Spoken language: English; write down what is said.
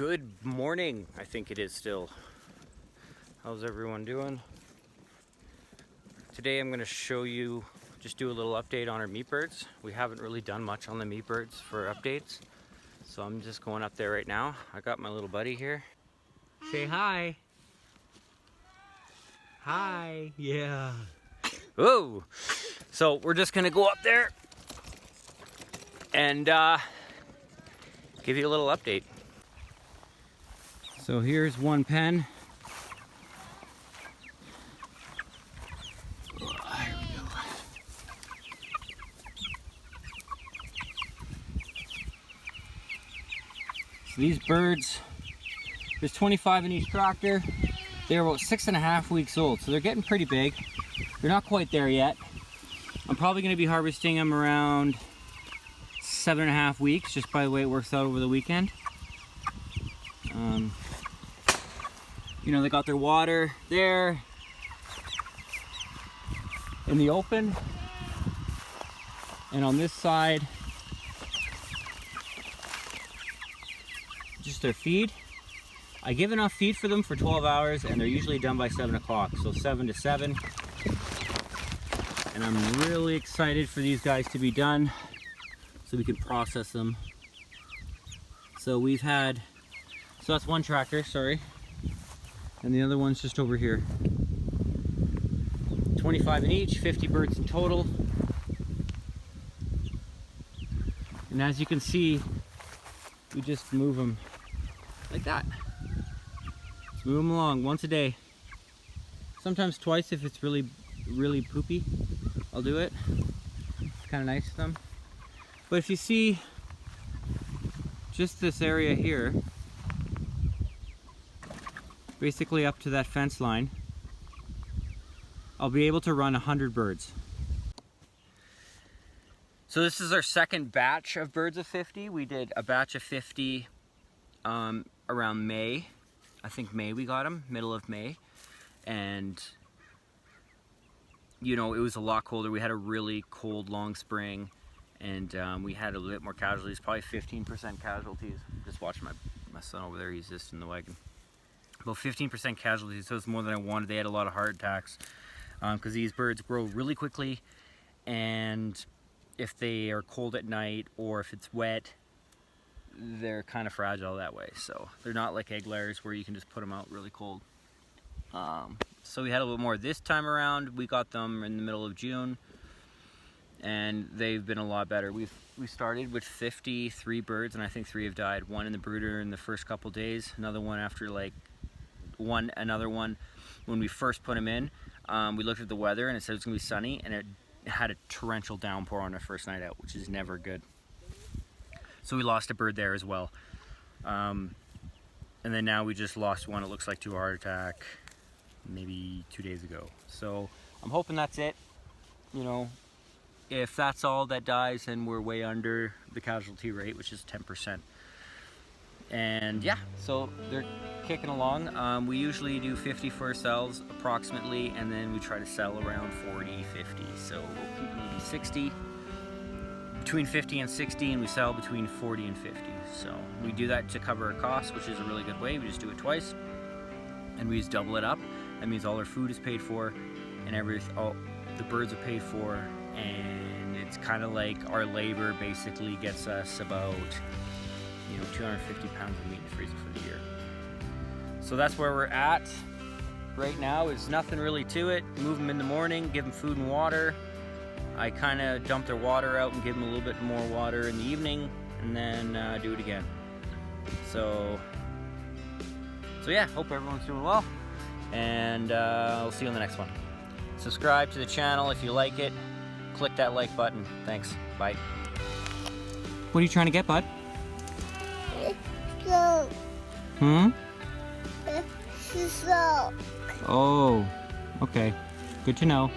Good morning, I think it is still. How's everyone doing? Today I'm going to show you, just do a little update on our meat birds. We haven't really done much on the meat birds for updates, so I'm just going up there right now. I got my little buddy here. Say hi. Hi. Yeah. Whoa. So we're just going to go up there and give you a little update. So here's one pen. There we go. So these birds, there's 25 in each tractor. They're about 6.5 weeks old, so they're getting pretty big. They're not quite there yet. I'm probably going to be harvesting them around 7.5 weeks, just by the way it works out over the weekend. You know, they got their water there in the open, and on this side, just their feed. I give enough feed for them for 12 hours, and they're usually done by 7 o'clock, so 7 to 7. And I'm really excited for these guys to be done so we can process them. So we've had, so that's one tractor, sorry. And the other one's just over here. 25 in each, 50 birds in total. And as you can see, we just move them like that. Just move them along once a day. Sometimes twice if it's really poopy, I'll do it. It's kind of nice of them. But if you see just this area here, basically up to that fence line, I'll be able to run 100 birds. So this is our second batch of birds of 50. We did a batch of 50 around May. I think May we got them, middle of May. And you know, it was a lot colder. We had a really cold, long spring, and we had a little bit more casualties, probably 15% casualties. Just watching my son over there, he's just in the wagon. About 15% casualties, so it's more than I wanted. They had a lot of heart attacks because these birds grow really quickly, and if they are cold at night or if it's wet, they're kind of fragile that way. So they're not like egg layers where you can just put them out really cold. So we had a little more this time around. We got them in the middle of June, and they've been a lot better. We started with 53 birds, and I think 3 have died. One in the brooder in the first couple days, another one after like another one when we first put them in. We looked at the weather and it said it was gonna be sunny, and it had a torrential downpour on our first night out, which is never good. So we lost a bird there as well. And then now we just lost one, it looks like, to a heart attack maybe 2 days ago. So I'm hoping that's it. You know, if that's all that dies, then we're way under the casualty rate, which is 10%. And yeah, so they're kicking along. We usually do 50 for ourselves approximately, and then we try to sell around 40, 50. So we'll keep maybe 60, between 50 and 60, and we sell between 40 and 50. So we do that to cover our costs, which is a really good way. We just do it twice, and we just double it up. That means all our food is paid for, and all the birds are paid for, and it's kind of like our labor basically gets us about, you know, 250 pounds of meat in the freezer for the year. So that's where we're at right now. There's nothing really to it. Move them in the morning, give them food and water. I kind of dump their water out and give them a little bit more water in the evening, and then do it again. So yeah, hope everyone's doing well, and I'll see you on the next one. Subscribe to the channel if you like it. Click that like button. Thanks. Bye. What are you trying to get, bud? So, Oh, okay. Good to know.